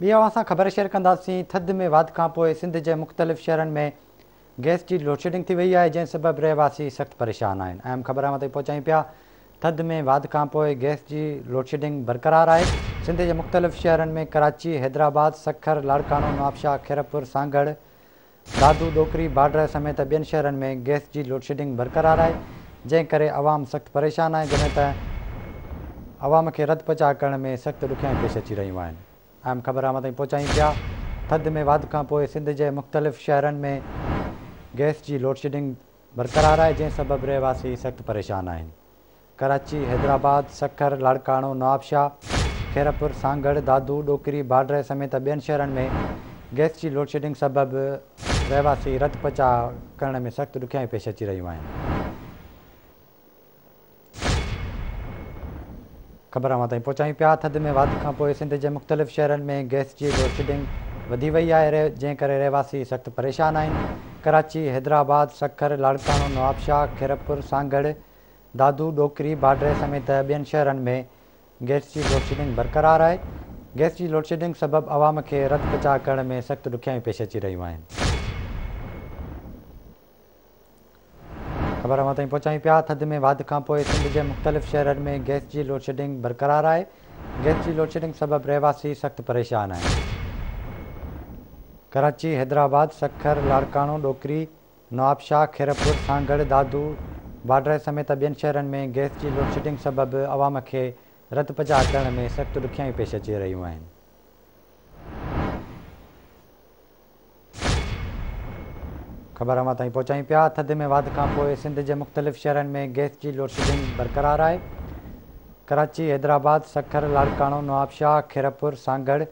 ॿी असां ख़बर शेयर कंदासीं। थधि में वाधि खां पोइ सिंध जे मुख़्तलिफ़ शहरनि में गैस जी लोडशेडिंग थी वई आहे, जंहिं सबबि रहवासी सख़्तु परेशान आहिनि। अहम ख़बर ताईं पहुचायूं पिया। थधि में वाधि खां पोइ गैस जी लोडशेडिंग बरक़रार आहे। सिंध जे मुख़्तलिफ़ शहरनि में कराची, हैदराबाद, सखर, लाड़कानो, नवाबशाह, खैरपुर, सांगड़, दादू, डोकरी, बाडर समेत ॿियनि शहरनि में गैस जी लोडशेडिंग बरक़रार आहे, जंहिं करे अवाम सख़्तु परेशान आहे, जॾहिं त अवाम खे रद पचा करण में सख़्तु ॾुखियाई पेश अची रहियूं आहिनि। अहम ख़बर ताईं पहुचायूं पिया। थधि में वाधि खां पोइ सिंध जे मुख़्तलिफ़ शहरनि में गैस जी लोडशेडिंग बरक़रार आहे, जंहिं सबबि रहवासी सख़्तु परेशान आहिनि। कराची, हैदराबाद, सखर, लाड़कानो, नवाबशाह, खैरपुर, सांगड़, दादू, डोकरी, बाडर समेत ॿियनि शहरनि में गैस जी लोडशेडिंग सबबि रहवासी रद पचा करण में सख़्तु ॾुखियाई पेश अची रहियूं आहिनि। ख़बर ताईं पहुचायूं पिया। थधि में वाधि खां पोइ सिंध जे मुख़्तलिफ़ शहरनि में गैस जी लोडशेडिंग वधी वई आहे, जंहिं करे रहवासी सख़्तु परेशान आहिनि। कराची, हैदराबाद, सखर, लाड़कानो, नवाबशाह, खैरपुर, सांगड़, दादू, डोकरी, बाडर समेत ॿियनि शहरनि में गैस जी लोडशेडिंग बरक़रार आहे। गैस जी लोडशेडिंग सबबि अवाम खे रद पचा करण में सख़्तु ॾुखियाई पेश अची रहियूं आहिनि। ख़बर ताईं पहुचायूं पिया। थधि में वाधि खां पोइ सिंध जे मुख़्तलिफ़ शहरनि में गैस जी लोडशेडिंग बरक़रार आहे। गैस जी लोडशेडिंग सबबि रहवासी सख़्तु परेशान आहिनि। कराची, हैदराबाद, सखर, लाड़कानो, डोकरी, नवाबशाह, खैरपुर, सांगड़, दादू, बाडर समेत ॿियनि शहरनि में गैस जी लोडशेडिंग सबबि अवाम खे रद पचा करण में सख़्तु ॾुखियाई पेश अची रहियूं आहिनि। ख़बर ताईं पहुचायूं पिया। थधि में वाधि खां पोइ सिंध जे मुख़्तलिफ़ शहरनि में गैस जी लोडशेडिंग बरक़रार आहे। कराची, हैदराबाद, सखर, लाड़कानो, नवाबशाह, खैरपुर, सांगड़,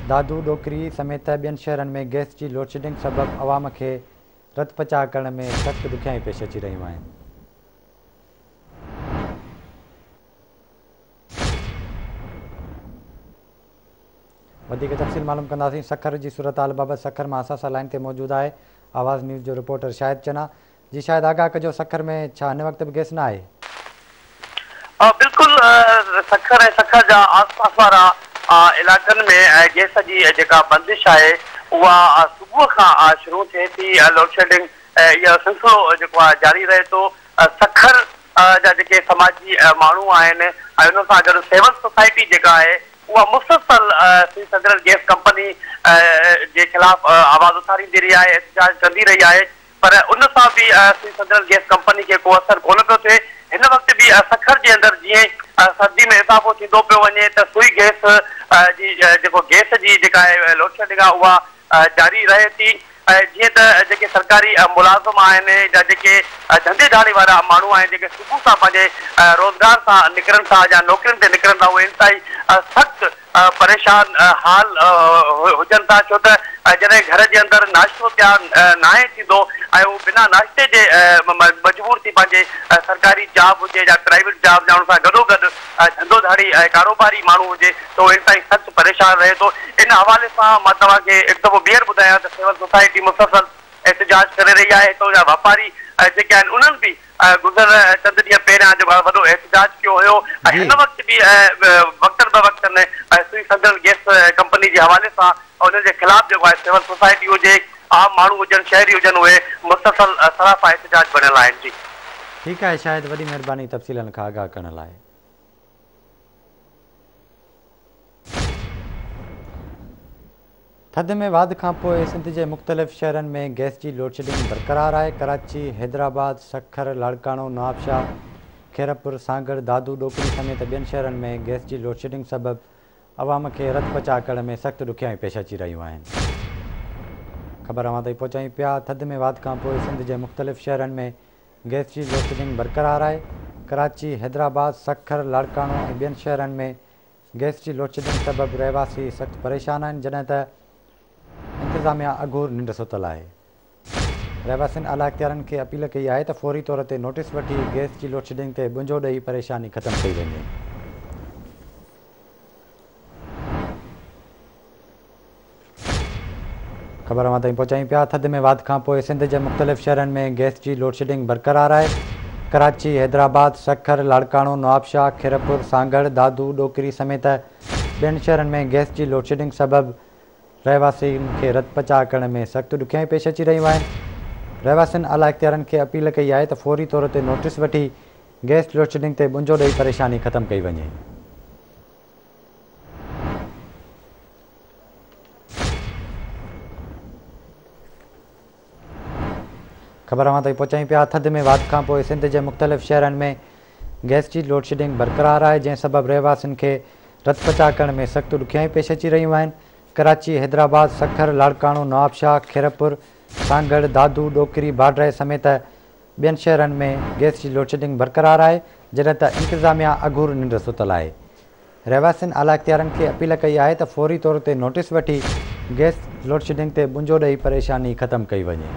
दादू, डोकरी समेत ॿियनि शहरनि में गैस जी लोडशेडिंग सबबि अवाम खे रद पचा करण में सख़्तु ॾुखियाई पेश अची रहियूं आहिनि। वधीक तफ़सील मालूम कंदासीं सखर जी सूरत हाल बाबति। सखर मां असां सां लाइन ते मौजूदु आहे आवाज़ न्यूज़ जो रिपोर्टर शाहिद चना। जी शायद आगाह कजो, सखर में छा हिन वक़्त बि गैस न आहे? बिल्कुलु सखर ऐं सखर जा आसपास वारा इलाइक़नि में गैस जी जेका बंदिश आहे उहा सुबुह खां शुरू थिए थी। लोडशेडिंग इहो सिलसिलो जेको आहे जारी रहे थो। सखर जा जेके समाजी माण्हू आहिनि ऐं उन सां गॾु सिविल सोसाइटी जेका आहे उहा मुसलसल श्री सदर गैस कंपनी जे ख़िलाफ़ आवाज़ उथारींदी रही आहे, एहतजाज कंदी रही आहे, पर उन सां बि श्री सदर गैस कंपनी खे को असरु कोन पियो थिए। हिन वक़्तु बि सखर जे अंदरि जीअं सर्दी में इज़ाफ़ो थींदो पियो वञे त सुई गैस जी जेको गैस जी जेका आहे लोडशेडिंग आहे उहा जारी रहे थी। जीअं त जेके सरकारी मुलाज़िम आहिनि या जेके धंधे धाड़े वारा माण्हू आहिनि जेके सुबुह सां पंहिंजे रोज़गार सां निकिरनि था या नौकरियुनि ते निकिरनि था, उहे इंतिहाई सख़्तु परेशान हाल हुजनि था, छो त जॾहिं घर जे अंदरि नाश्तो तयारु न आहे थींदो ऐं उहो बिना नाश्ते जे मजबूर थी पंहिंजे सरकारी जॉब हुजे या प्राइवेट जॉब या उन सां गॾोगॾु धंधो धाड़ी ऐं कारोबारी माण्हू हुजे त उहो इंतिहाई सख़्तु परेशान रहे थो। इन हवाले सां मां तव्हांखे हिकु दफ़ो ॿीहर ॿुधायां त सिविल सोसाइटी मुसलसल एहतजाज करे रही आहे। हितां जा वापारी जेके आहिनि उन्हनि बि गुज़र चंद ॾींहं पहिरियां जेको आहे वॾो एहतजाज कयो हुयो ऐं हिन वक़्तु बि वक़्तनि ब वक़्तनि श्री सदर गैस कंपनी जे हवाले सां उन्हनि जे ख़िलाफ़ जेको आहे सिविल सोसाइटी हुजे, आम माण्हू हुजनि, शहरी हुजनि, उहे मुसलसल सराफ़ा एहतजाज बणियल आहिनि। जी ठीकु आहे शायदि, वॾी महिरबानी तफ़सीलनि खां आगाह करण लाइ। थधि में वाधि खां पोइ सिंध जे मुख़्तलिफ़ शहरनि में गैस जी लोडशेडिंग बरक़रार आहे। कराची, हैदराबाद, सखर, लाड़कानो, नवाबशाह, खैरपुर, सांगड़, दादू, डोकरी समेत ॿियनि शहरनि में गैस जी लोडशेडिंग सबबि अवाम खे रद पचा करण में सख़्तु ॾुखियाई पेश अची रहियूं आहिनि। ख़बर ताईं पहुचायूं पिया। थधि में वाधि खां पोइ सिंध जे मुख़्तलिफ़ शहरनि में गैस जी लोडशेडिंग बरक़रार आहे। कराची, हैदराबाद, सखर, लाड़कानो ऐं ॿियनि शहरनि में गैस जी लोडशेडिंग सबबि रहवासी सख़्तु परेशान आहिनि, जॾहिं त इंतिज़ामिया अघूर निंड सुतल आहे। रहवासियुनि आला इख़्तियारनि खे अपील कई आहे त फौरी तौर ते नोटिस वठी गैस जी लोडशेडिंग ते बुंजो ॾेई परेशानी ख़तमु कई वञे। ख़बर ताईं पहुचायूं पिया। थधि में वाधि खां पोइ सिंध जे मुख़्तलिफ़ शहरनि में गैस जी लोडशेडिंग बरक़रार आहे। कराची, हैदराबाद, सखर, लाड़कानो, नवाबशाह, खैरपुर, सांगड़, दादू, डोकरी समेत ॿियनि शहरनि में गैस जी लोडशेडिंग सबबि रहवासियुनि खे रत पचा करण में सख़्तु ॾुखियाई पेश अची रहियूं आहिनि। रहवासियुनि आला इख़्तियारनि खे अपील कई आहे त फौरी तौर ते नोटिस वठी गैस लोडशेडिंग ते बुंजो ॾेई परेशानी ख़तमु कई वञे। ख़बर ताईं पहुचायूं पिया। थधि में वाध खां पोइ सिंध जे मुख़्तलिफ़ शहरनि में गैस जी लोडशेडिंग बरक़रार आहे, जंहिं सबबि रहवासियुनि खे रत पचा करण में सख़्तु ॾुखियाई पेश अची रहियूं आहिनि। कराची, हैदराबाद, सखर, लाड़काणो, नवाबशाह, खैरपुर, सांगड़, दादू, ॾोकिरी, बाड्रे समेत ॿियनि शहरनि में गैस जी लोडशेडिंग बरक़रार आहे, जॾहिं त इंतिज़ामिया अघूर निंड सुतल आहे। रहवासियुनि आला इख़्तियारनि खे अपील कई आहे त फौरी तौर ते नोटिस वठी गैस लोडशेडिंग ते बुंजो ॾेई परेशानी ख़तमु कई वञे।